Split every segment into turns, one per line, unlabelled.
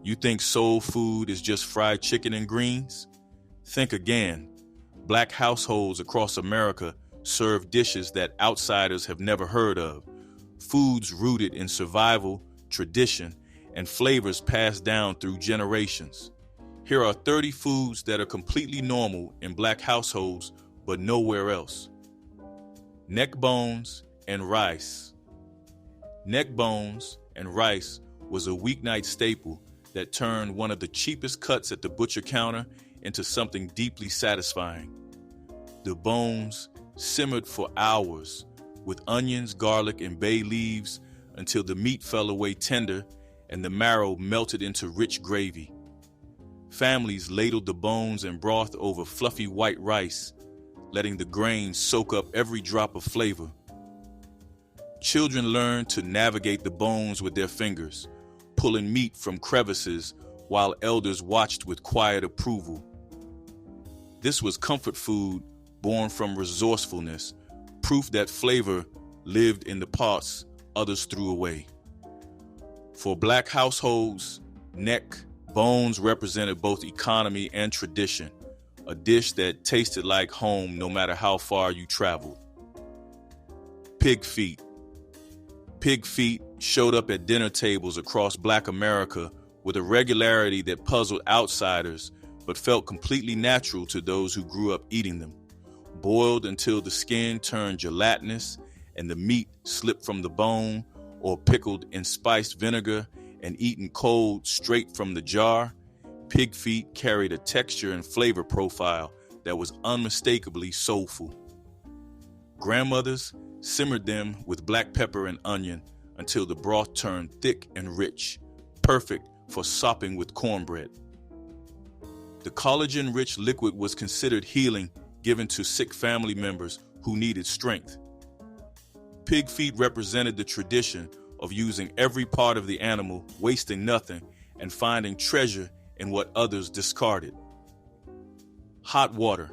You think soul food is just fried chicken and greens? Think again. Black households across America serve dishes that outsiders have never heard of, foods rooted in survival, tradition, and flavors passed down through generations. Here are 30 foods that are completely normal in Black households, but nowhere else. Neck bones and rice. Neck bones and rice was a weeknight staple that turned one of the cheapest cuts at the butcher counter into something deeply satisfying. The bones simmered for hours with onions, garlic, and bay leaves until the meat fell away tender and the marrow melted into rich gravy. Families ladled the bones and broth over fluffy white rice, letting the grains soak up every drop of flavor. Children learned to navigate the bones with their fingers, pulling meat from crevices while elders watched with quiet approval. This was comfort food born from resourcefulness, proof that flavor lived in the parts others threw away. For Black households, neck bones represented both economy and tradition, a dish that tasted like home no matter how far you traveled. Pig feet. Pig feet showed up at dinner tables across Black America with a regularity that puzzled outsiders but felt completely natural to those who grew up eating them. Boiled until the skin turned gelatinous and the meat slipped from the bone, or pickled in spiced vinegar and eaten cold straight from the jar, pig feet carried a texture and flavor profile that was unmistakably soulful. Grandmothers simmered them with black pepper and onion until the broth turned thick and rich, perfect for sopping with cornbread. The collagen-rich liquid was considered healing, given to sick family members who needed strength. Pig feet represented the tradition of using every part of the animal, wasting nothing, and finding treasure in what others discarded. Hot water.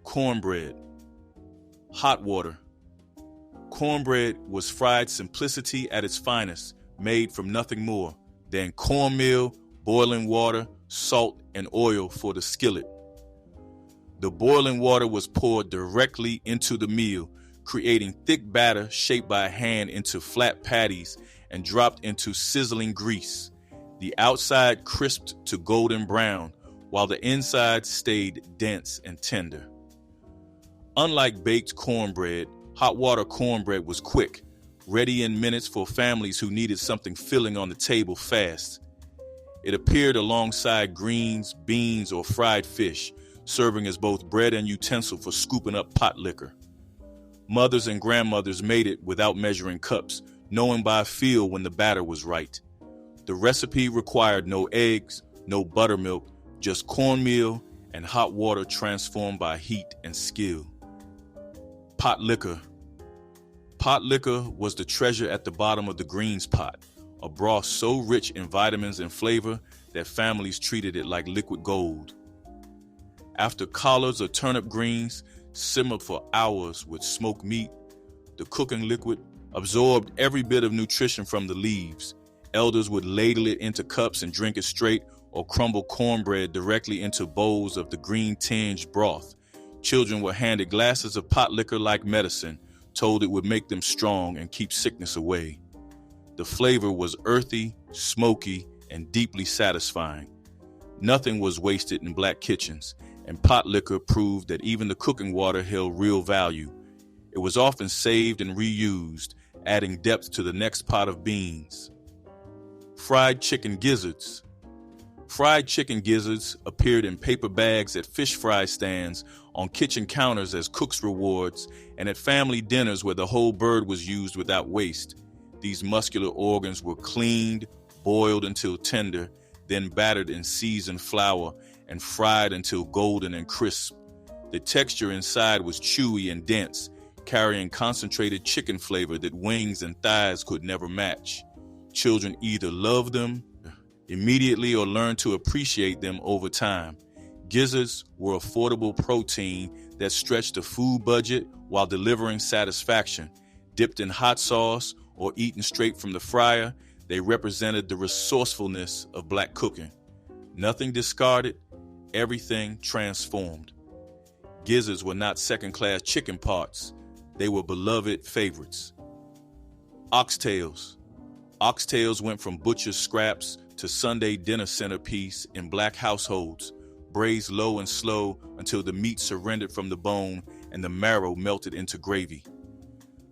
Cornbread. Hot water. Cornbread was fried simplicity at its finest, made from nothing more than cornmeal, boiling water, salt, and oil for the skillet. The boiling water was poured directly into the meal, creating thick batter shaped by hand into flat patties and dropped into sizzling grease. The outside crisped to golden brown, while the inside stayed dense and tender. Unlike baked cornbread, hot water cornbread was quick, ready in minutes for families who needed something filling on the table fast. It appeared alongside greens, beans, or fried fish, serving as both bread and utensil for scooping up potlikker. Mothers and grandmothers made it without measuring cups, knowing by feel when the batter was right. The recipe required no eggs, no buttermilk, just cornmeal and hot water transformed by heat and skill. Potlikker. Potlikker was the treasure at the bottom of the greens pot, a broth so rich in vitamins and flavor that families treated it like liquid gold. After collards or turnip greens simmered for hours with smoked meat, the cooking liquid absorbed every bit of nutrition from the leaves. Elders would ladle it into cups and drink it straight, or crumble cornbread directly into bowls of the green-tinged broth. Children were handed glasses of potlikker like medicine, told it would make them strong and keep sickness away. The flavor was earthy, smoky, and deeply satisfying. Nothing was wasted in Black kitchens, and potlikker proved that even the cooking water held real value. It was often saved and reused, adding depth to the next pot of beans. Fried chicken gizzards. Fried chicken gizzards appeared in paper bags at fish fry stands, on kitchen counters as cooks' rewards, and at family dinners where the whole bird was used without waste. These muscular organs were cleaned, boiled until tender, then battered in seasoned flour and fried until golden and crisp. The texture inside was chewy and dense, carrying concentrated chicken flavor that wings and thighs could never match. Children either loved them immediately or learned to appreciate them over time. Gizzards were affordable protein that stretched the food budget while delivering satisfaction. Dipped in hot sauce or eaten straight from the fryer, They represented the resourcefulness of Black cooking. Nothing discarded, everything transformed. Gizzards were not second-class chicken parts. They were beloved favorites. Oxtails. Oxtails went from butcher's scraps to Sunday dinner centerpiece in Black households, braised low and slow until the meat surrendered from the bone and the marrow melted into gravy.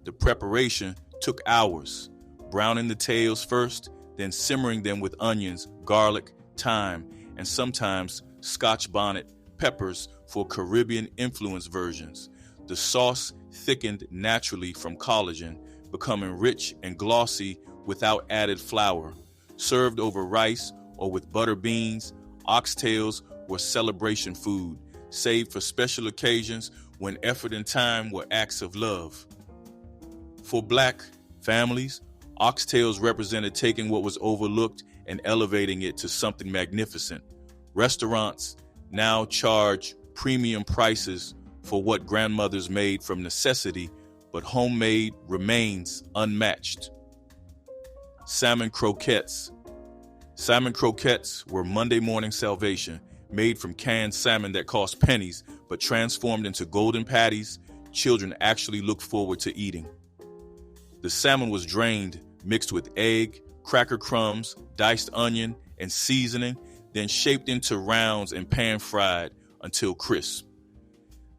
The preparation took hours, browning the tails first, then simmering them with onions, garlic, thyme, and sometimes Scotch bonnet peppers for Caribbean-influenced versions. The sauce thickened naturally from collagen, becoming rich and glossy without added flour. Served over rice or with butter beans, oxtails were celebration food, saved for special occasions when effort and time were acts of love. For Black families, oxtails represented taking what was overlooked and elevating it to something magnificent. Restaurants now charge premium prices for what grandmothers made from necessity, but homemade remains unmatched. Salmon croquettes. Salmon croquettes were Monday morning salvation, made from canned salmon that cost pennies, but transformed into golden patties children actually looked forward to eating. The salmon was drained, mixed with egg, cracker crumbs, diced onion, and seasoning, then shaped into rounds and pan-fried until crisp.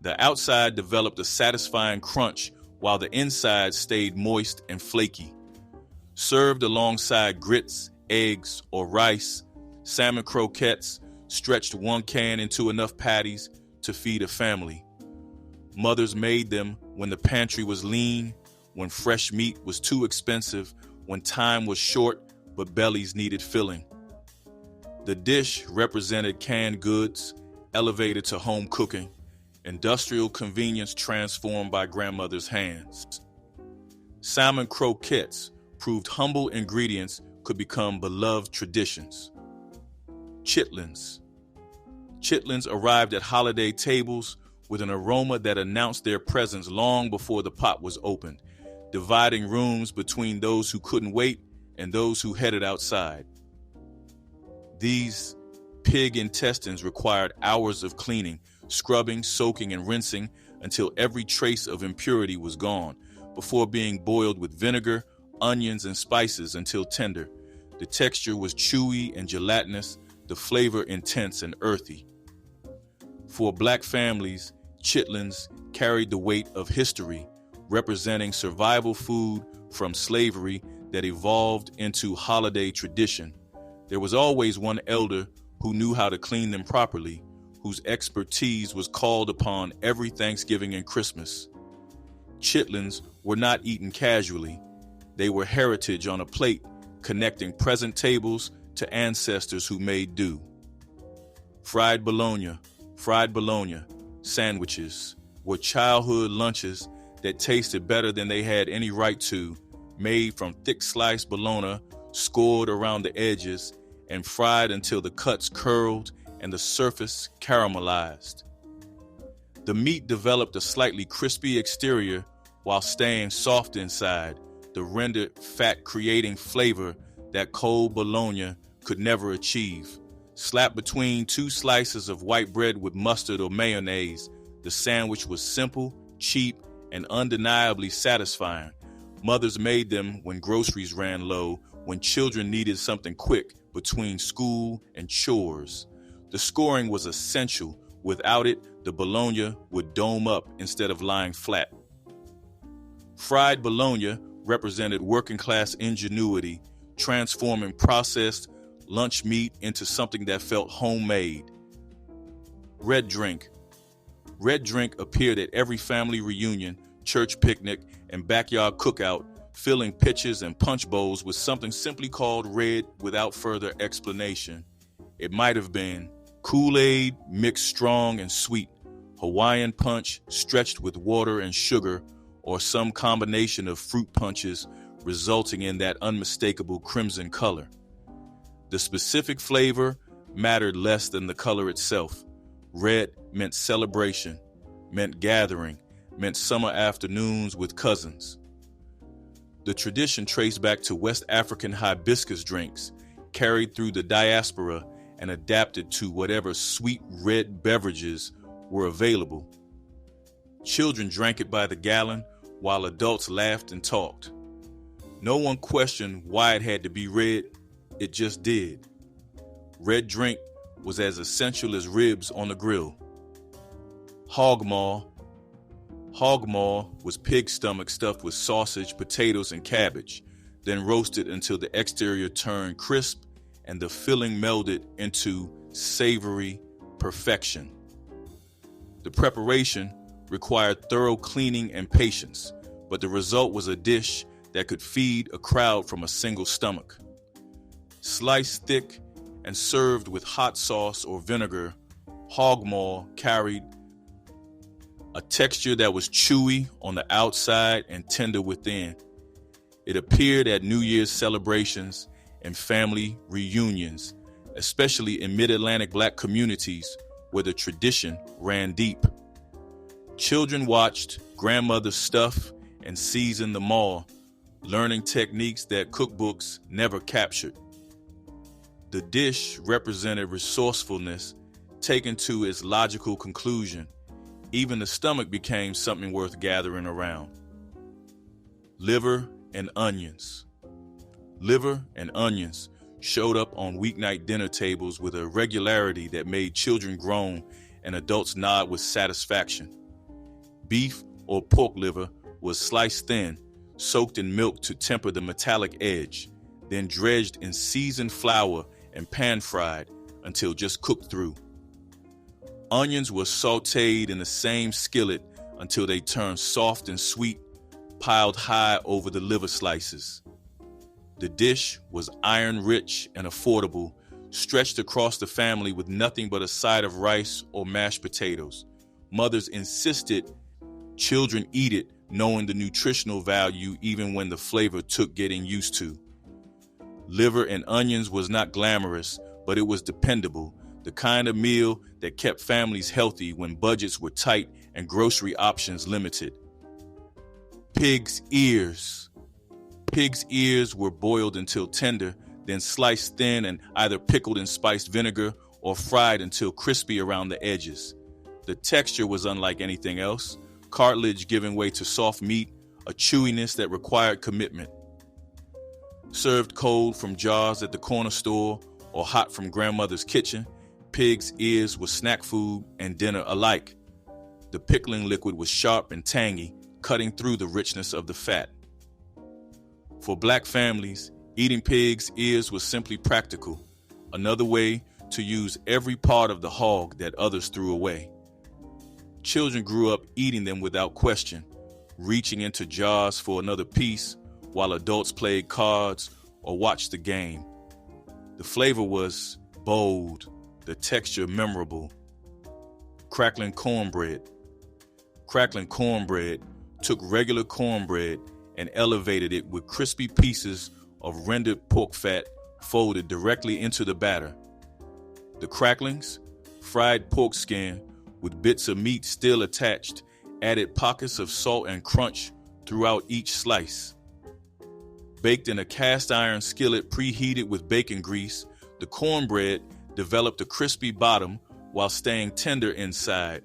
The outside developed a satisfying crunch while the inside stayed moist and flaky. Served alongside grits, eggs, or rice, salmon croquettes stretched one can into enough patties to feed a family. Mothers made them when the pantry was lean, when fresh meat was too expensive, when time was short but bellies needed filling. The dish represented canned goods, elevated to home cooking, industrial convenience transformed by grandmother's hands. Salmon croquettes proved humble ingredients could become beloved traditions. Chitlins. Chitlins arrived at holiday tables with an aroma that announced their presence long before the pot was opened, dividing rooms between those who couldn't wait and those who headed outside. These pig intestines required hours of cleaning, scrubbing, soaking, and rinsing until every trace of impurity was gone, before being boiled with vinegar, onions, and spices until tender. The texture was chewy and gelatinous, the flavor intense and earthy. For Black families, chitlins carried the weight of history, representing survival food from slavery that evolved into holiday tradition. There was always one elder who knew how to clean them properly, whose expertise was called upon every Thanksgiving and Christmas. Chitlins were not eaten casually. They were heritage on a plate, connecting present tables to ancestors who made do. Fried bologna sandwiches were childhood lunches that tasted better than they had any right to, made from thick sliced bologna, scored around the edges, and fried until the cuts curled and the surface caramelized. The meat developed a slightly crispy exterior while staying soft inside, the rendered fat creating flavor that cold bologna could never achieve. Slapped between two slices of white bread with mustard or mayonnaise, the sandwich was simple, cheap, and undeniably satisfying. Mothers made them when groceries ran low, when children needed something quick between school and chores. The scoring was essential. Without it, the bologna would dome up instead of lying flat. Fried bologna represented working-class ingenuity, transforming processed lunch meat into something that felt homemade. Red drink. Red drink appeared at every family reunion, church picnic, and backyard cookout, filling pitchers and punch bowls with something simply called red without further explanation. It might have been Kool-Aid mixed strong and sweet, Hawaiian punch stretched with water and sugar, or some combination of fruit punches resulting in that unmistakable crimson color. The specific flavor mattered less than the color itself. Red meant celebration, meant gathering, meant summer afternoons with cousins. The tradition traced back to West African hibiscus drinks, carried through the diaspora and adapted to whatever sweet red beverages were available. Children drank it by the gallon while adults laughed and talked. No one questioned why it had to be red, it just did. Red drink was as essential as ribs on the grill. Hogmaw. Hogmaw was pig stomach stuffed with sausage, potatoes, and cabbage, then roasted until the exterior turned crisp and the filling melded into savory perfection. The preparation required thorough cleaning and patience, but the result was a dish that could feed a crowd from a single stomach. Sliced thick and served with hot sauce or vinegar, hogmaw carried a texture that was chewy on the outside and tender within. It appeared at New Year's celebrations and family reunions, especially in mid-Atlantic Black communities where the tradition ran deep. Children watched grandmothers stuff and season the maw, learning techniques that cookbooks never captured. The dish represented resourcefulness taken to its logical conclusion. Even the stomach became something worth gathering around. Liver and onions. Liver and onions showed up on weeknight dinner tables with a regularity that made children groan and adults nod with satisfaction. Beef or pork liver was sliced thin, soaked in milk to temper the metallic edge, then dredged in seasoned flour and pan-fried until just cooked through. Onions were sautéed in the same skillet until they turned soft and sweet, piled high over the liver slices. The dish was iron-rich and affordable, stretched across the family with nothing but a side of rice or mashed potatoes. Mothers insisted children eat it, knowing the nutritional value even when the flavor took getting used to. Liver and onions was not glamorous, but it was dependable, the kind of meal that kept families healthy when budgets were tight and grocery options limited. Pig's ears. Pig's ears were boiled until tender, then sliced thin and either pickled in spiced vinegar or fried until crispy around the edges. The texture was unlike anything else, cartilage giving way to soft meat, a chewiness that required commitment. Served cold from jars at the corner store or hot from grandmother's kitchen, pig's ears was snack food and dinner alike. The pickling liquid was sharp and tangy, cutting through the richness of the fat. For Black families, eating pig's ears was simply practical, another way to use every part of the hog that others threw away. Children grew up eating them without question, reaching into jars for another piece while adults played cards or watched the game. The flavor was bold, the texture memorable. Crackling cornbread. Crackling cornbread took regular cornbread and elevated it with crispy pieces of rendered pork fat folded directly into the batter. The cracklings, fried pork skin with bits of meat still attached, added pockets of salt and crunch throughout each slice. Baked in a cast iron skillet preheated with bacon grease, the cornbread developed a crispy bottom while staying tender inside.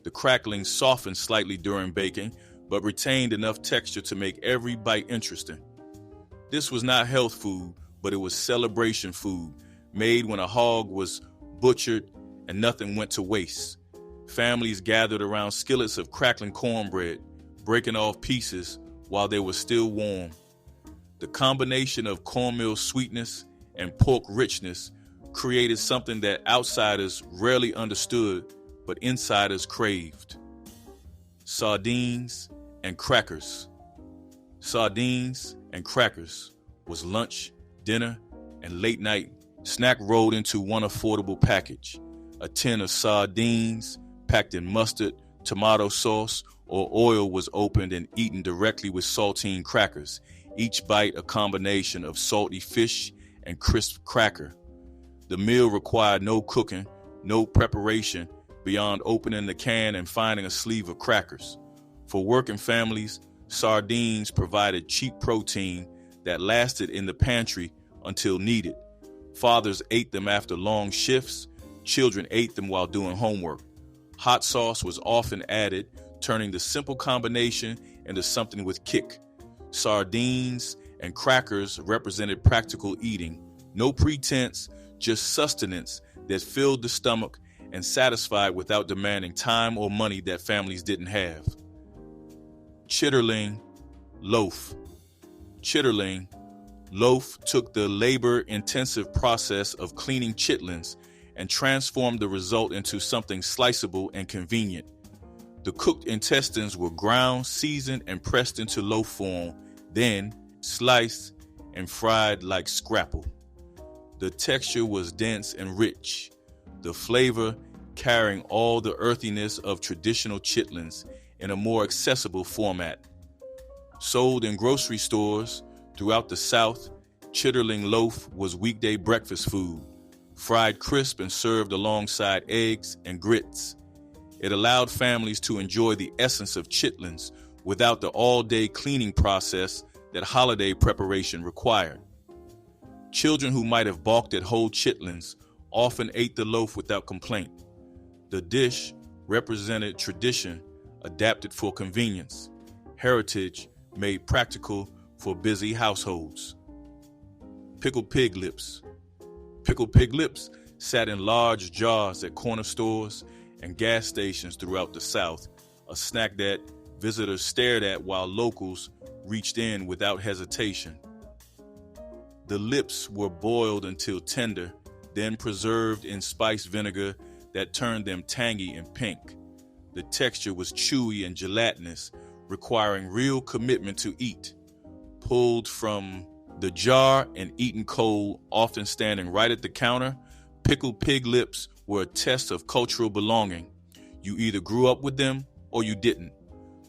The crackling softened slightly during baking, but retained enough texture to make every bite interesting. This was not health food, but it was celebration food, made when a hog was butchered and nothing went to waste. Families gathered around skillets of crackling cornbread, breaking off pieces while they were still warm. The combination of cornmeal sweetness and pork richness created something that outsiders rarely understood, but insiders craved. Sardines and crackers. Sardines and crackers was lunch, dinner, and late night snack rolled into one affordable package. A tin of sardines packed in mustard, tomato sauce, or oil was opened and eaten directly with saltine crackers, each bite a combination of salty fish and crisp cracker. The meal required no cooking, no preparation beyond opening the can and finding a sleeve of crackers. For working families, Sardines provided cheap protein that lasted in the pantry until needed. Fathers ate them after long shifts. Children ate them while doing homework. Hot sauce was often added, turning the simple combination into something with kick. Sardines and crackers represented practical eating. No pretense, just sustenance that filled the stomach and satisfied without demanding time or money that families didn't have. Chitterling, loaf. Chitterling, loaf took the labor-intensive process of cleaning chitlins and transformed the result into something sliceable and convenient. The cooked intestines were ground, seasoned, and pressed into loaf form, then sliced and fried like scrapple. The texture was dense and rich, the flavor carrying all the earthiness of traditional chitlins in a more accessible format. Sold in grocery stores throughout the South, chitterling loaf was weekday breakfast food, fried crisp and served alongside eggs and grits. It allowed families to enjoy the essence of chitlins without the all-day cleaning process that holiday preparation required. Children who might have balked at whole chitlins often ate the loaf without complaint. The dish represented tradition adapted for convenience, heritage made practical for busy households. Pickled pig lips. Pickled pig lips sat in large jars at corner stores and gas stations throughout the South, a snack that visitors stared at while locals reached in without hesitation. The lips were boiled until tender, then preserved in spiced vinegar that turned them tangy and pink. The texture was chewy and gelatinous, requiring real commitment to eat. Pulled from the jar and eaten cold, often standing right at the counter, pickled pig lips were a test of cultural belonging. You either grew up with them or you didn't.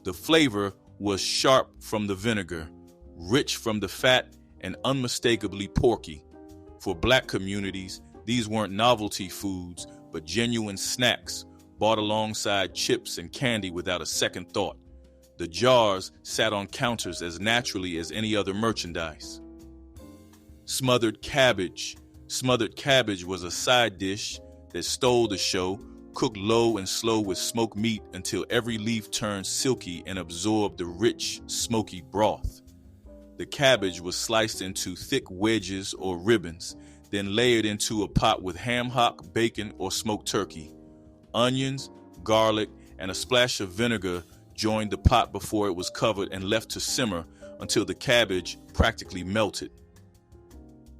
The flavor was sharp from the vinegar, rich from the fat, and unmistakably porky. For Black communities, these weren't novelty foods, but genuine snacks bought alongside chips and candy without a second thought. The jars sat on counters as naturally as any other merchandise. Smothered cabbage. Smothered cabbage was a side dish that stole the show, cooked low and slow with smoked meat until every leaf turned silky and absorbed the rich, smoky broth. The cabbage was sliced into thick wedges or ribbons, then layered into a pot with ham hock, bacon, or smoked turkey. Onions, garlic, and a splash of vinegar joined the pot before it was covered and left to simmer until the cabbage practically melted.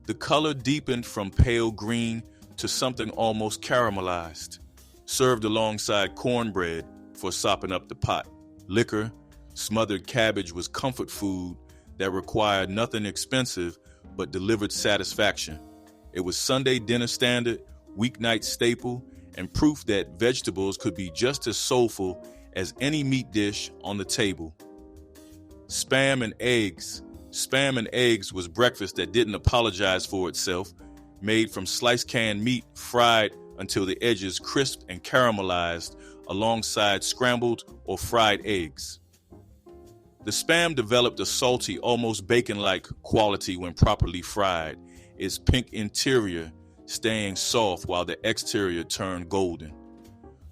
The color deepened from pale green to something almost caramelized, served alongside cornbread for sopping up the pot. Liquor, smothered cabbage was comfort food that required nothing expensive but delivered satisfaction. It was Sunday dinner standard, weeknight staple, and proof that vegetables could be just as soulful as any meat dish on the table. Spam and eggs. Spam and eggs was breakfast that didn't apologize for itself, made from sliced canned meat, fried until the edges crisped and caramelized alongside scrambled or fried eggs. The spam developed a salty, almost bacon-like quality when properly fried, its pink interior staying soft while the exterior turned golden.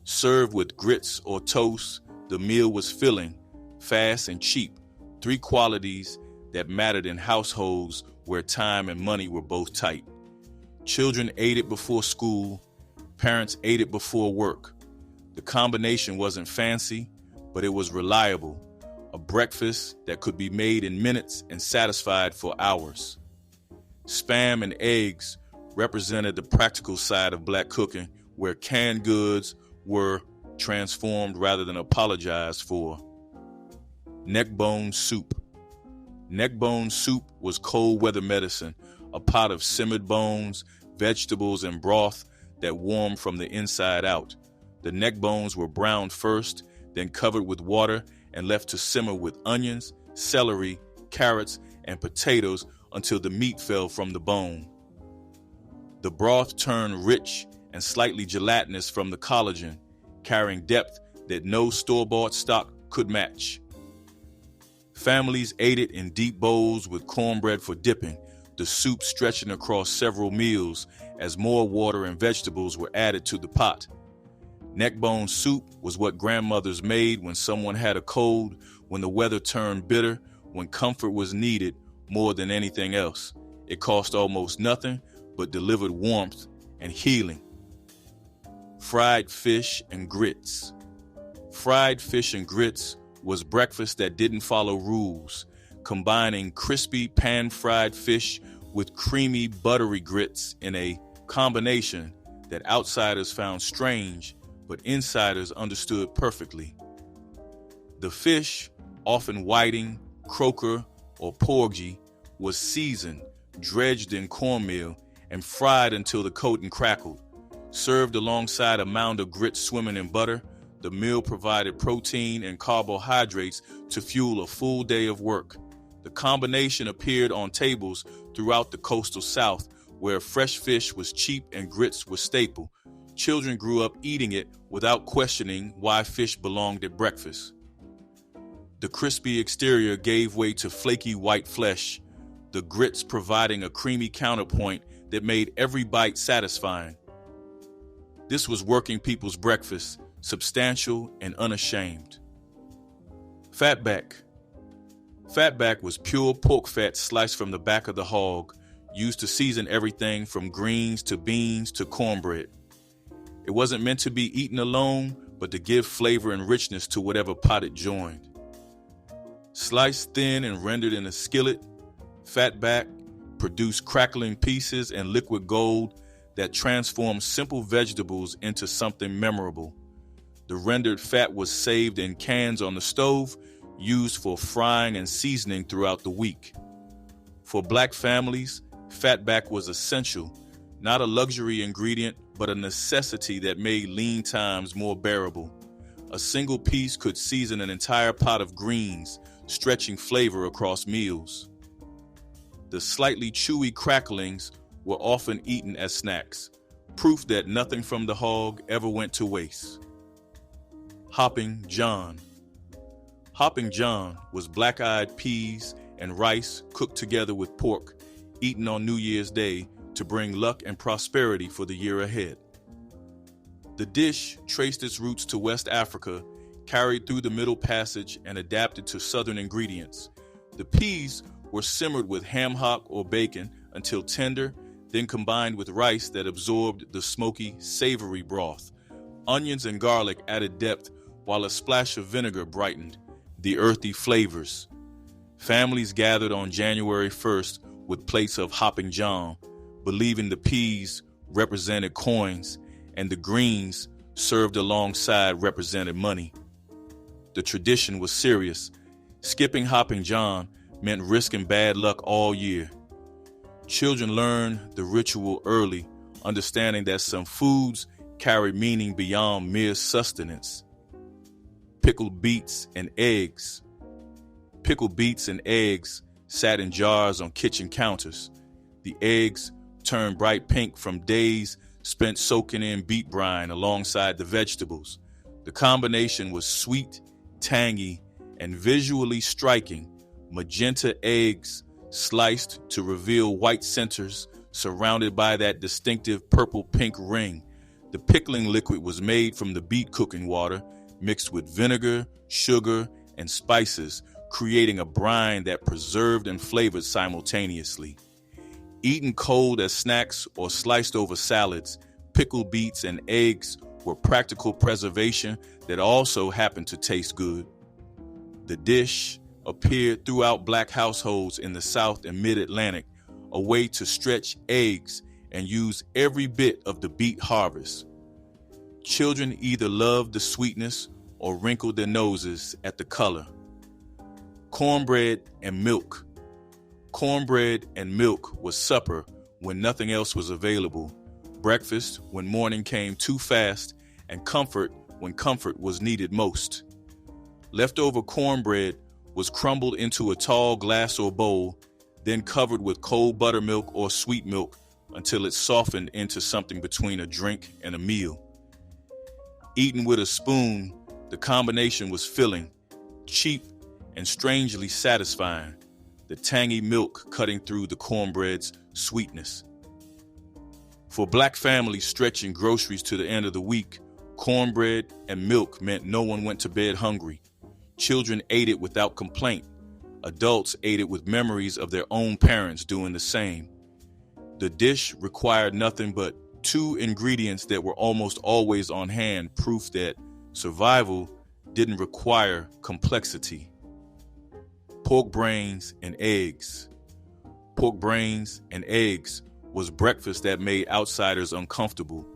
Served with grits or toast, the meal was filling, fast and cheap, three qualities that mattered in households where time and money were both tight. Children ate it before school, parents ate it before work. The combination wasn't fancy, but it was reliable, a breakfast that could be made in minutes and satisfied for hours. Spam and eggs represented the practical side of Black cooking, where canned goods were transformed rather than apologized for. Neckbone soup. Neckbone soup was cold weather medicine, a pot of simmered bones, vegetables, and broth that warmed from the inside out. The neck bones were browned first, then covered with water and left to simmer with onions, celery, carrots, and potatoes until the meat fell from the bone. The broth turned rich and slightly gelatinous from the collagen, carrying depth that no store-bought stock could match. Families ate it in deep bowls with cornbread for dipping, the soup stretching across several meals as more water and vegetables were added to the pot. Neckbone soup was what grandmothers made when someone had a cold, when the weather turned bitter, when comfort was needed more than anything else. It cost almost nothing, but delivered warmth and healing. Fried fish and grits. Fried fish and grits was breakfast that didn't follow rules, combining crispy pan-fried fish with creamy, buttery grits in a combination that outsiders found strange, but insiders understood perfectly. The fish, often whiting, croaker, or porgy, was seasoned, dredged in cornmeal, and fried until the coating crackled. Served alongside a mound of grits swimming in butter, the meal provided protein and carbohydrates to fuel a full day of work. The combination appeared on tables throughout the coastal South, where fresh fish was cheap and grits were staple. Children grew up eating it without questioning why fish belonged at breakfast. The crispy exterior gave way to flaky white flesh, the grits providing a creamy counterpoint that made every bite satisfying. This was working people's breakfast, substantial and unashamed. Fatback. Fatback was pure pork fat sliced from the back of the hog, used to season everything from greens to beans to cornbread. It wasn't meant to be eaten alone, but to give flavor and richness to whatever pot it joined. Sliced thin and rendered in a skillet, fatback produced crackling pieces and liquid gold that transformed simple vegetables into something memorable. The rendered fat was saved in cans on the stove, used for frying and seasoning throughout the week. For Black families, fatback was essential, not a luxury ingredient, but a necessity that made lean times more bearable. A single piece could season an entire pot of greens, stretching flavor across meals. The slightly chewy cracklings were often eaten as snacks, proof that nothing from the hog ever went to waste. Hopping John. Hopping John was black-eyed peas and rice cooked together with pork, eaten on New Year's Day to bring luck and prosperity for the year ahead. The dish traced its roots to West Africa, carried through the Middle Passage, and adapted to Southern ingredients. The peas were simmered with ham hock or bacon until tender, then combined with rice that absorbed the smoky, savory broth. Onions and garlic added depth, while a splash of vinegar brightened the earthy flavors. Families gathered on January 1st with plates of Hopping John, believing the peas represented coins and the greens served alongside represented money. The tradition was serious. Skipping Hopping John meant risking bad luck all year. Children learned the ritual early, understanding that some foods carry meaning beyond mere sustenance. Pickled beets and eggs. Pickled beets and eggs sat in jars on kitchen counters. The eggs turned bright pink from days spent soaking in beet brine alongside the vegetables. The combination was sweet, tangy, and visually striking. Magenta eggs sliced to reveal white centers surrounded by that distinctive purple-pink ring. The pickling liquid was made from the beet cooking water, mixed with vinegar, sugar, and spices, creating a brine that preserved and flavored simultaneously. Eaten cold as snacks or sliced over salads, pickled beets and eggs were practical preservation that also happened to taste good. The dish appeared throughout Black households in the South and Mid-Atlantic, a way to stretch eggs and use every bit of the beet harvest. Children either loved the sweetness or wrinkled their noses at the color. Cornbread and milk. Cornbread and milk was supper when nothing else was available, breakfast when morning came too fast, and comfort when comfort was needed most. Leftover cornbread was crumbled into a tall glass or bowl, then covered with cold buttermilk or sweet milk until it softened into something between a drink and a meal. Eaten with a spoon, the combination was filling, cheap, and strangely satisfying, the tangy milk cutting through the cornbread's sweetness. For Black families stretching groceries to the end of the week, cornbread and milk meant no one went to bed hungry. Children ate it without complaint. Adults ate it with memories of their own parents doing the same. The dish required nothing but 2 ingredients that were almost always on hand, proof that survival didn't require complexity. Pork brains and eggs. Pork brains and eggs was breakfast that made outsiders uncomfortable,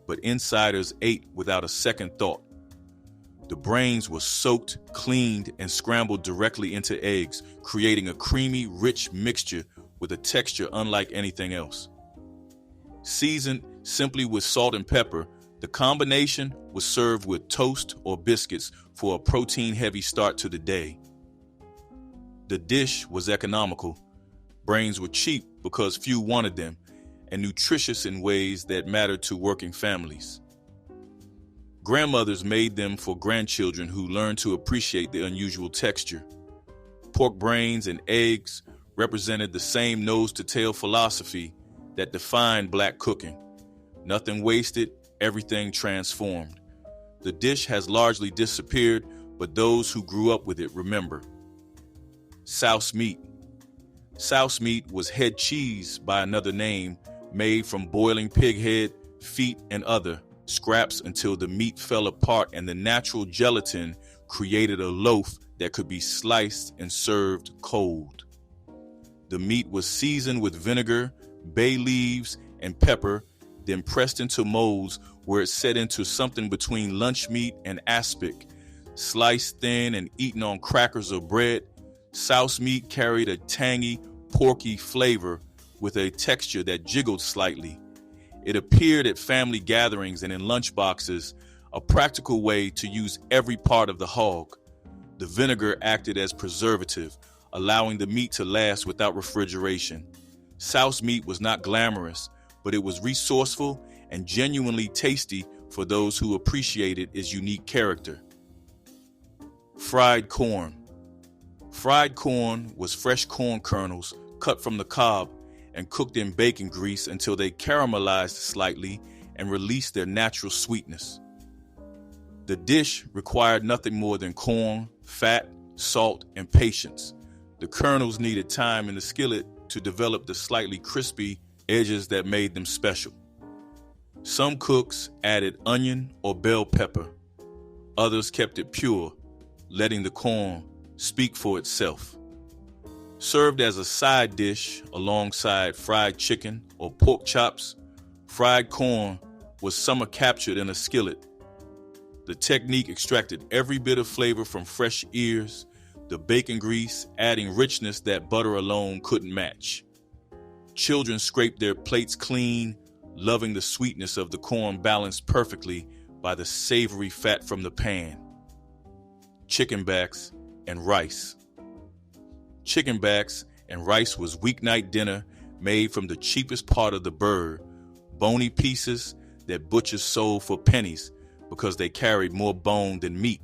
but insiders ate without a second thought. The brains were soaked, cleaned, and scrambled directly into eggs, creating a creamy, rich mixture with a texture unlike anything else. Seasoned simply with salt and pepper, the combination was served with toast or biscuits for a protein-heavy start to the day. The dish was economical. Brains were cheap because few wanted them, and nutritious in ways that mattered to working families. Grandmothers made them for grandchildren who learned to appreciate the unusual texture. Pork brains and eggs represented the same nose-to-tail philosophy that defined Black cooking. Nothing wasted, everything transformed. The dish has largely disappeared, but those who grew up with it remember. Souse meat. Souse meat was head cheese by another name, made from boiling pig head, feet, and other scraps until the meat fell apart and the natural gelatin created a loaf that could be sliced and served cold. The meat was seasoned with vinegar, bay leaves, and pepper, then pressed into molds where it set into something between lunch meat and aspic. Sliced thin and eaten on crackers or bread, souse meat carried a tangy, porky flavor with a texture that jiggled slightly. It appeared at family gatherings and in lunchboxes, a practical way to use every part of the hog. The vinegar acted as preservative, allowing the meat to last without refrigeration. Souse meat was not glamorous, but it was resourceful and genuinely tasty for those who appreciated its unique character. Fried corn. Fried corn was fresh corn kernels cut from the cob and cooked in bacon grease until they caramelized slightly and released their natural sweetness. The dish required nothing more than corn, fat, salt, and patience. The kernels needed time in the skillet to develop the slightly crispy edges that made them special. Some cooks added onion or bell pepper. Others kept it pure, letting the corn speak for itself. Served as a side dish alongside fried chicken or pork chops, fried corn was summer captured in a skillet. The technique extracted every bit of flavor from fresh ears, the bacon grease adding richness that butter alone couldn't match. Children scraped their plates clean, loving the sweetness of the corn balanced perfectly by the savory fat from the pan. Chicken backs and rice. Chicken backs and rice was weeknight dinner made from the cheapest part of the bird, bony pieces that butchers sold for pennies because they carried more bone than meat.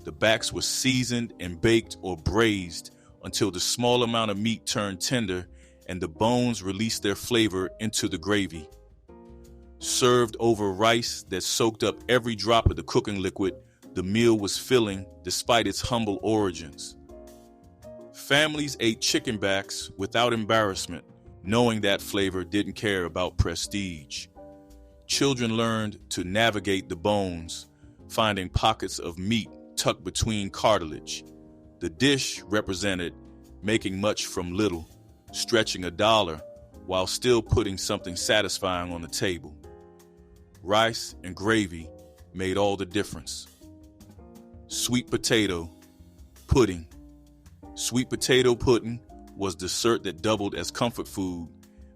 The backs were seasoned and baked or braised until the small amount of meat turned tender and the bones released their flavor into the gravy. Served over rice that soaked up every drop of the cooking liquid, the meal was filling despite its humble origins. Families ate chicken backs without embarrassment, knowing that flavor didn't care about prestige. Children learned to navigate the bones, finding pockets of meat tucked between cartilage. The dish represented making much from little, stretching $1 while still putting something satisfying on the table. Rice and gravy made all the difference. Sweet potato pudding. Sweet potato pudding was dessert that doubled as comfort food,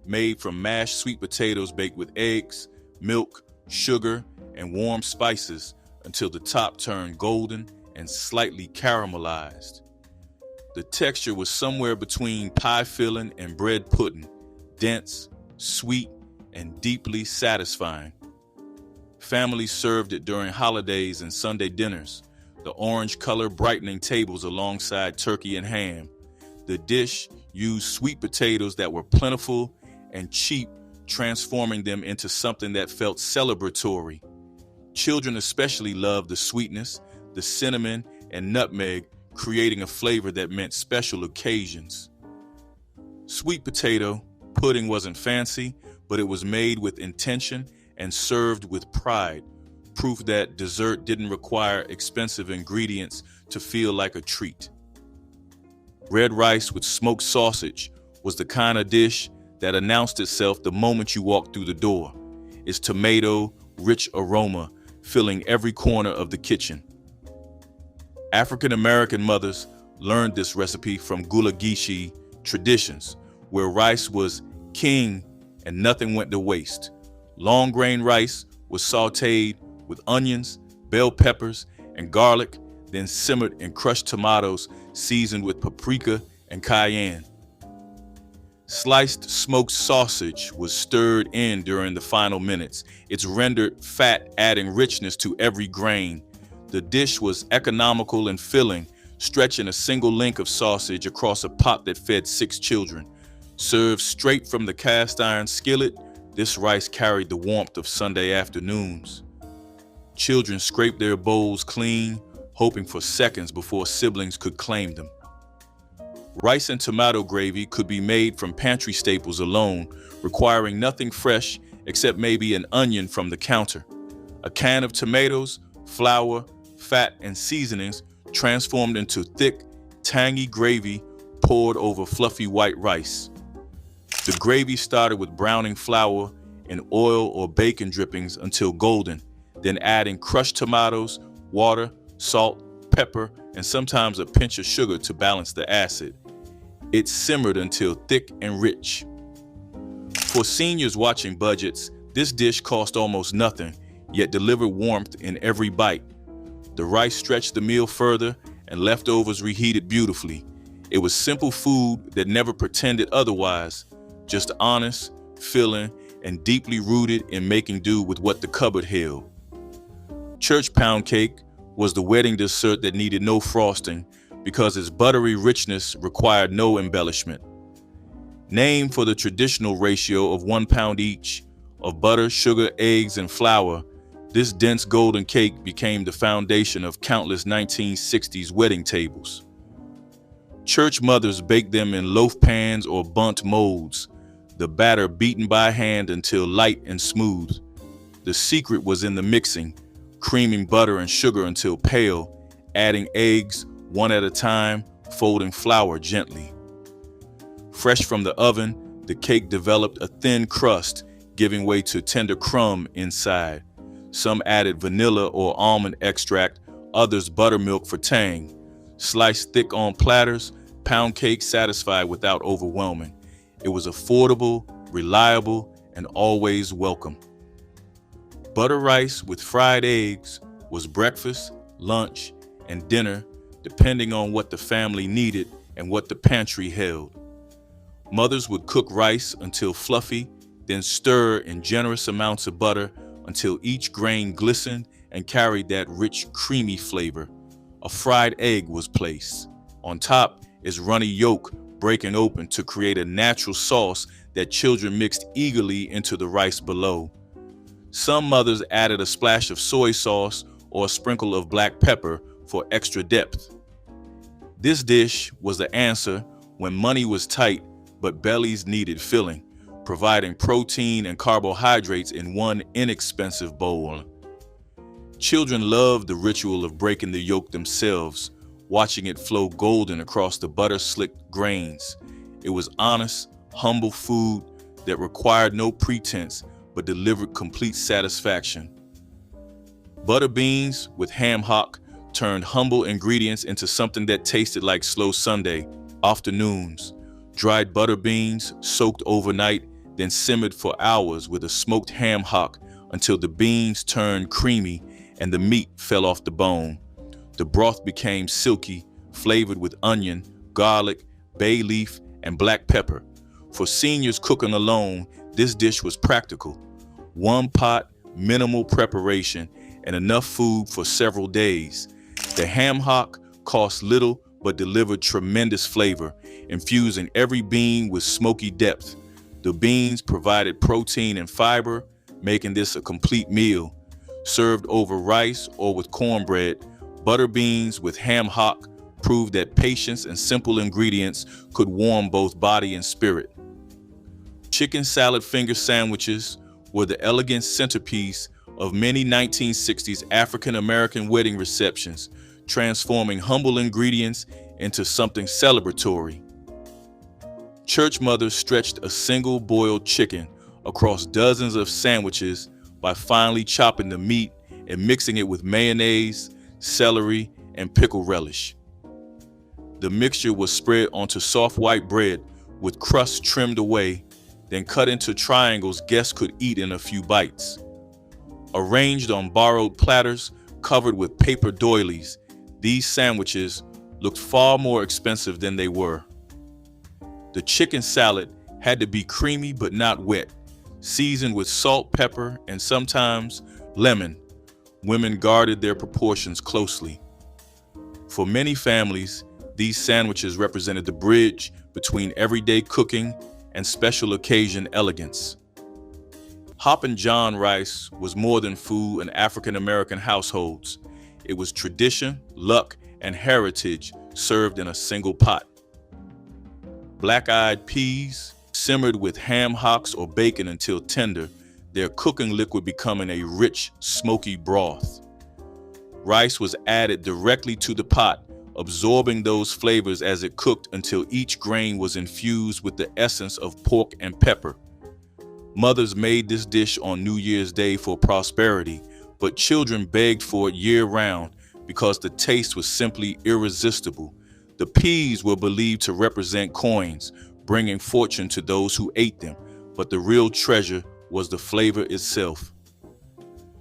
made from mashed sweet potatoes baked with eggs, milk, sugar, and warm spices until the top turned golden and slightly caramelized. The texture was somewhere between pie filling and bread pudding, dense, sweet, and deeply satisfying. Families served it during holidays and Sunday dinners, the orange color brightening tables alongside turkey and ham. The dish used sweet potatoes that were plentiful and cheap, transforming them into something that felt celebratory. Children especially loved the sweetness, the cinnamon, and nutmeg, creating a flavor that meant special occasions. Sweet potato pudding wasn't fancy, but it was made with intention and served with pride, proof that dessert didn't require expensive ingredients to feel like a treat. Red rice with smoked sausage was the kind of dish that announced itself the moment you walked through the door, its tomato-rich aroma filling every corner of the kitchen. African-American mothers learned this recipe from gulagishi traditions, where rice was king and nothing went to waste. Long grain rice was sautéed with onions, bell peppers, and garlic, then simmered in crushed tomatoes seasoned with paprika and cayenne. Sliced smoked sausage was stirred in during the final minutes, its rendered fat adding richness to every grain. The dish was economical and filling, stretching a single link of sausage across a pot that fed 6 children. Served straight from the cast iron skillet, this rice carried the warmth of Sunday afternoons. Children scraped their bowls clean, hoping for seconds before siblings could claim them. Rice and tomato gravy could be made from pantry staples alone, requiring nothing fresh except maybe an onion from the counter. A can of tomatoes, flour, fat, and seasonings transformed into thick, tangy gravy poured over fluffy white rice. The gravy started with browning flour in oil or bacon drippings until golden, then adding crushed tomatoes, water, salt, pepper, and sometimes a pinch of sugar to balance the acid. It simmered until thick and rich. For seniors watching budgets, this dish cost almost nothing, yet delivered warmth in every bite. The rice stretched the meal further, and leftovers reheated beautifully. It was simple food that never pretended otherwise, just honest, filling, and deeply rooted in making do with what the cupboard held. Church pound cake was the wedding dessert that needed no frosting because its buttery richness required no embellishment. Named for the traditional ratio of 1 pound each of butter, sugar, eggs, and flour, this dense golden cake became the foundation of countless 1960s wedding tables. Church mothers baked them in loaf pans or bundt molds, the batter beaten by hand until light and smooth. The secret was in the mixing, creaming butter and sugar until pale, adding eggs one at a time, folding flour gently. Fresh from the oven, the cake developed a thin crust, giving way to tender crumb inside. Some added vanilla or almond extract, others buttermilk for tang. Sliced thick on platters, pound cake satisfied without overwhelming. It was affordable, reliable, and always welcome. Butter rice with fried eggs was breakfast, lunch, and dinner, depending on what the family needed and what the pantry held. Mothers would cook rice until fluffy, then stir in generous amounts of butter until each grain glistened and carried that rich, creamy flavor. A fried egg was placed. On top is runny yolk breaking open to create a natural sauce that children mixed eagerly into the rice below. Some mothers added a splash of soy sauce or a sprinkle of black pepper for extra depth. This dish was the answer when money was tight but bellies needed filling, providing protein and carbohydrates in one inexpensive bowl. Children loved the ritual of breaking the yolk themselves, watching it flow golden across the butter-slicked grains. It was honest, humble food that required no pretense but delivered complete satisfaction. Butter beans with ham hock turned humble ingredients into something that tasted like slow Sunday afternoons. Dried butter beans soaked overnight, then simmered for hours with a smoked ham hock until the beans turned creamy and the meat fell off the bone. The broth became silky, flavored with onion, garlic, bay leaf, and black pepper. For seniors cooking alone, this dish was practical. One pot, minimal preparation, and enough food for several days. The ham hock cost little but delivered tremendous flavor, infusing every bean with smoky depth. The beans provided protein and fiber, making this a complete meal. Served over rice or with cornbread, butter beans with ham hock proved that patience and simple ingredients could warm both body and spirit. Chicken salad finger sandwiches were the elegant centerpiece of many 1960s African-American wedding receptions, transforming humble ingredients into something celebratory. Church mothers stretched a single boiled chicken across dozens of sandwiches by finely chopping the meat and mixing it with mayonnaise, celery, and pickle relish. The mixture was spread onto soft white bread with crusts trimmed away, then cut into triangles guests could eat in a few bites. Arranged on borrowed platters covered with paper doilies, these sandwiches looked far more expensive than they were. The chicken salad had to be creamy but not wet, seasoned with salt, pepper, and sometimes lemon. Women guarded their proportions closely. For many families, these sandwiches represented the bridge between everyday cooking and special occasion elegance. Hoppin' John rice was more than food in African-American households. It was tradition, luck, and heritage served in a single pot. Black-eyed peas simmered with ham hocks or bacon until tender, their cooking liquid becoming a rich, smoky broth. Rice was added directly to the pot, absorbing those flavors as it cooked until each grain was infused with the essence of pork and pepper. Mothers made this dish on New Year's Day for prosperity, but children begged for it year-round because the taste was simply irresistible. The peas were believed to represent coins, bringing fortune to those who ate them, but the real treasure was the flavor itself.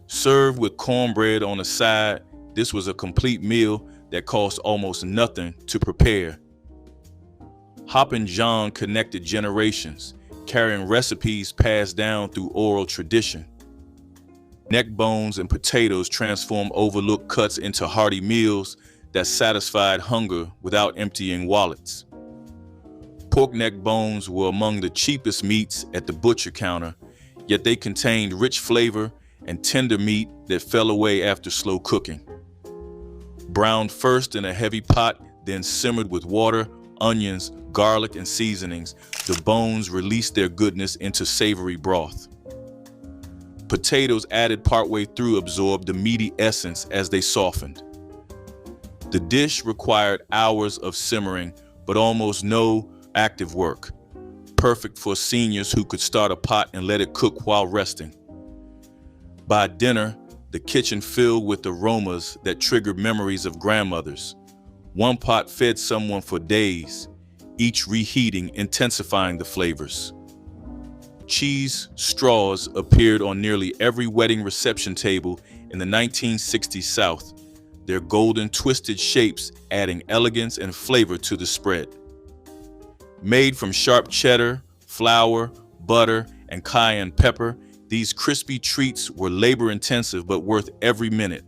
Served with cornbread on the side, this was a complete meal that cost almost nothing to prepare. Hoppin' John connected generations, carrying recipes passed down through oral tradition. Neck bones and potatoes transformed overlooked cuts into hearty meals that satisfied hunger without emptying wallets. Pork neck bones were among the cheapest meats at the butcher counter, yet they contained rich flavor and tender meat that fell away after slow cooking. Browned first in a heavy pot, then simmered with water, onions, garlic, and seasonings, the bones released their goodness into savory broth. Potatoes added partway through absorbed the meaty essence as they softened. The dish required hours of simmering, but almost no active work, perfect for seniors who could start a pot and let it cook while resting. By dinner, the kitchen filled with aromas that triggered memories of grandmothers. One pot fed someone for days, each reheating, intensifying the flavors. Cheese straws appeared on nearly every wedding reception table in the 1960s South, their golden twisted shapes adding elegance and flavor to the spread. Made from sharp cheddar, flour, butter, and cayenne pepper, these crispy treats were labor-intensive but worth every minute.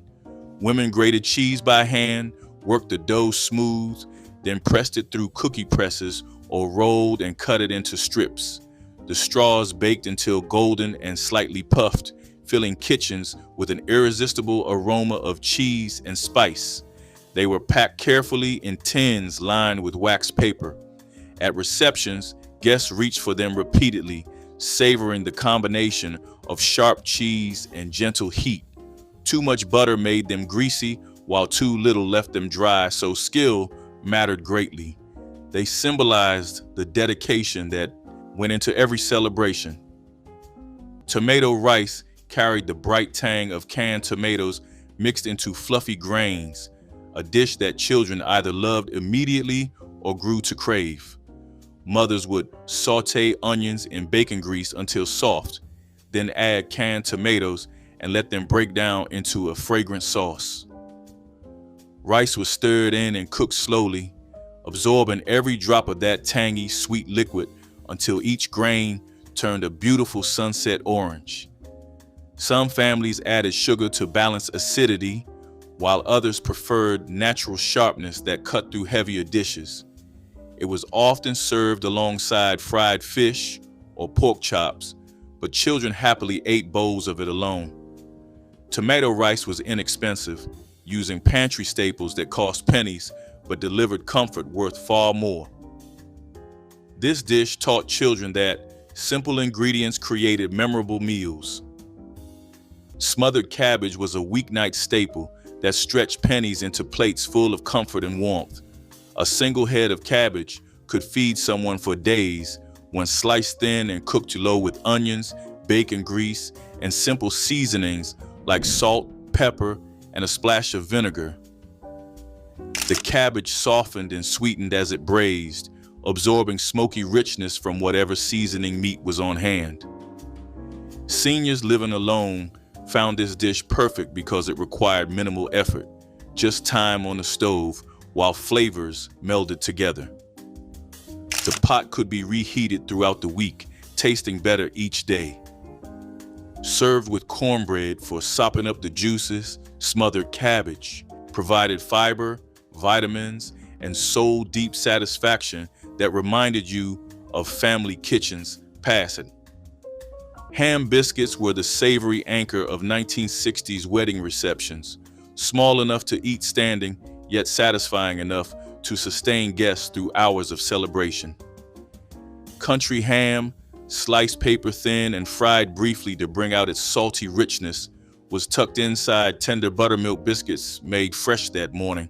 Women grated cheese by hand, worked the dough smooth, then pressed it through cookie presses or rolled and cut it into strips. The straws baked until golden and slightly puffed, filling kitchens with an irresistible aroma of cheese and spice. They were packed carefully in tins lined with wax paper. At receptions, guests reached for them repeatedly, savoring the combination of sharp cheese and gentle heat. Too much butter made them greasy, while too little left them dry, so skill mattered greatly. They symbolized the dedication that went into every celebration. Tomato rice carried the bright tang of canned tomatoes mixed into fluffy grains, a dish that children either loved immediately or grew to crave. Mothers would saute onions in bacon grease until soft, then add canned tomatoes and let them break down into a fragrant sauce. Rice was stirred in and cooked slowly, absorbing every drop of that tangy, sweet liquid until each grain turned a beautiful sunset orange. Some families added sugar to balance acidity, while others preferred natural sharpness that cut through heavier dishes. It was often served alongside fried fish or pork chops, but children happily ate bowls of it alone. Tomato rice was inexpensive, using pantry staples that cost pennies but delivered comfort worth far more. This dish taught children that simple ingredients created memorable meals. Smothered cabbage was a weeknight staple that stretched pennies into plates full of comfort and warmth. A single head of cabbage could feed someone for days when sliced thin and cooked low with onions, bacon grease, and simple seasonings like salt, pepper, and a splash of vinegar. The cabbage softened and sweetened as it braised, absorbing smoky richness from whatever seasoning meat was on hand. Seniors living alone found this dish perfect because it required minimal effort, just time on the stove while flavors melded together. The pot could be reheated throughout the week, tasting better each day. Served with cornbread for sopping up the juices, smothered cabbage provided fiber, vitamins, and soul-deep satisfaction that reminded you of family kitchens passing. Ham biscuits were the savory anchor of 1960s wedding receptions, small enough to eat standing, yet satisfying enough to sustain guests through hours of celebration. Country ham, sliced paper thin and fried briefly to bring out its salty richness, was tucked inside tender buttermilk biscuits made fresh that morning.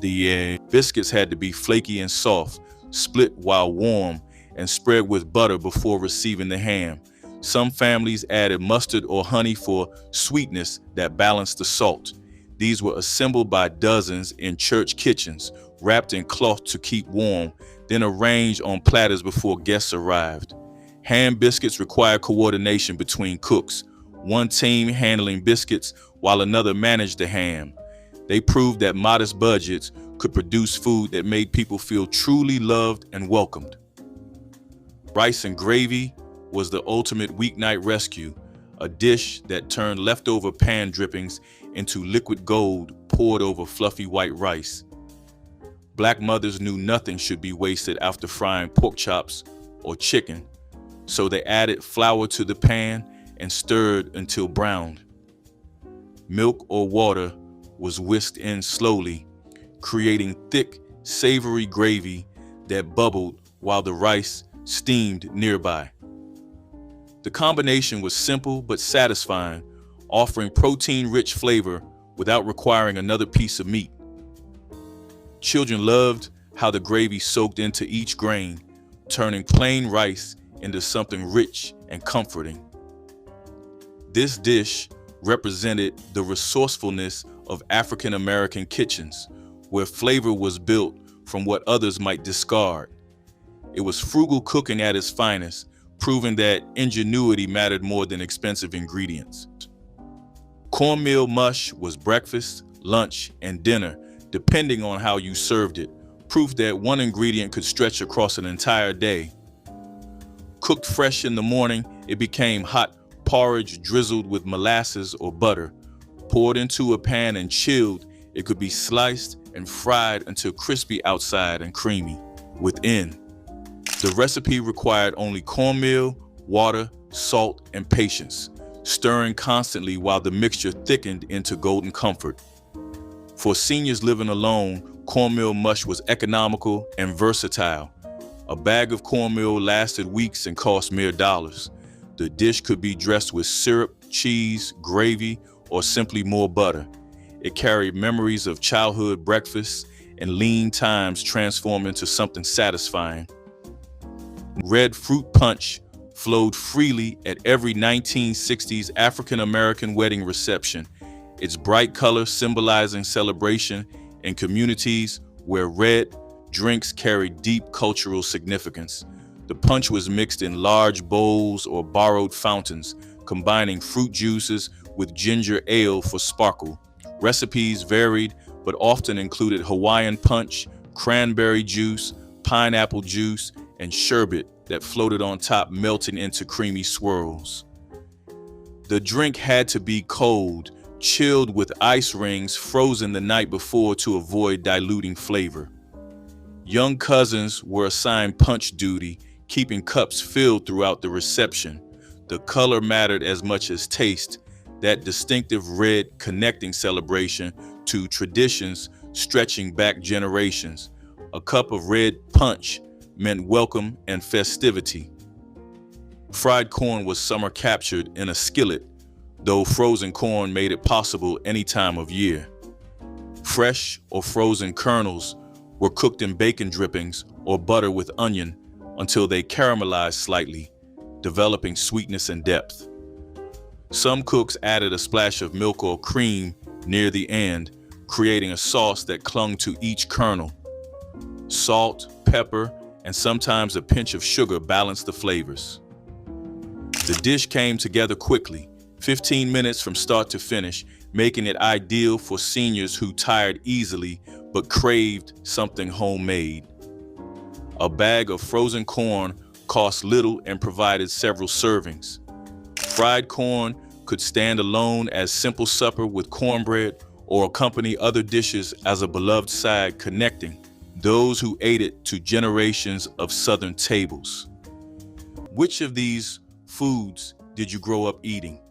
The biscuits had to be flaky and soft, split while warm, and spread with butter before receiving the ham. Some families added mustard or honey for sweetness that balanced the salt. These were assembled by dozens in church kitchens, wrapped in cloth to keep warm, then arranged on platters before guests arrived. Ham biscuits require coordination between cooks, one team handling biscuits while another managed the ham. They proved that modest budgets could produce food that made people feel truly loved and welcomed. Rice and gravy was the ultimate weeknight rescue, a dish that turned leftover pan drippings into liquid gold poured over fluffy white rice. Black mothers knew nothing should be wasted after frying pork chops or chicken, so they added flour to the pan and stirred until browned. Milk or water was whisked in slowly, creating thick, savory gravy that bubbled while the rice steamed nearby. The combination was simple but satisfying, offering protein-rich flavor without requiring another piece of meat. Children loved how the gravy soaked into each grain, turning plain rice into something rich and comforting. This dish represented the resourcefulness of African American kitchens, where flavor was built from what others might discard. It was frugal cooking at its finest, proving that ingenuity mattered more than expensive ingredients. Cornmeal mush was breakfast, lunch, and dinner, depending on how you served it, proof that one ingredient could stretch across an entire day. Cooked fresh in the morning, it became hot porridge drizzled with molasses or butter. Poured into a pan and chilled, it could be sliced and fried until crispy outside and creamy within. The recipe required only cornmeal, water, salt, and patience, stirring constantly while the mixture thickened into golden comfort. For seniors living alone, cornmeal mush was economical and versatile. A bag of cornmeal lasted weeks and cost mere dollars. The dish could be dressed with syrup, cheese, gravy, or simply more butter. It carried memories of childhood breakfasts and lean times transformed into something satisfying. Red fruit punch flowed freely at every 1960s African American wedding reception, its bright color symbolizing celebration in communities where red drinks carried deep cultural significance. The punch was mixed in large bowls or borrowed fountains, combining fruit juices with ginger ale for sparkle. Recipes varied, but often included Hawaiian punch, cranberry juice, pineapple juice, and sherbet that floated on top, melting into creamy swirls. The drink had to be cold chilled with ice rings frozen the night before to avoid diluting flavor. Young cousins were assigned punch duty, keeping cups filled throughout the reception. The color mattered as much as taste, that distinctive red connecting celebration to traditions stretching back generations. A cup of red punch meant welcome and festivity. Fried corn was summer captured in a skillet, though frozen corn made it possible any time of year. Fresh or frozen kernels were cooked in bacon drippings or butter with onion until they caramelized slightly, developing sweetness and depth. Some cooks added a splash of milk or cream near the end, creating a sauce that clung to each kernel. Salt, pepper, and sometimes a pinch of sugar balanced the flavors. The dish came together quickly, 15 minutes from start to finish, making it ideal for seniors who tired easily but craved something homemade. A bag of frozen corn cost little and provided several servings. Fried corn could stand alone as simple supper with cornbread or accompany other dishes as a beloved side, connecting those who ate it to generations of Southern tables. Which of these foods did you grow up eating?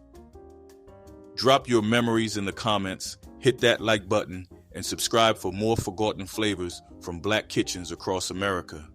Drop your memories in the comments, hit that like button, and subscribe for more forgotten flavors from Black kitchens across America.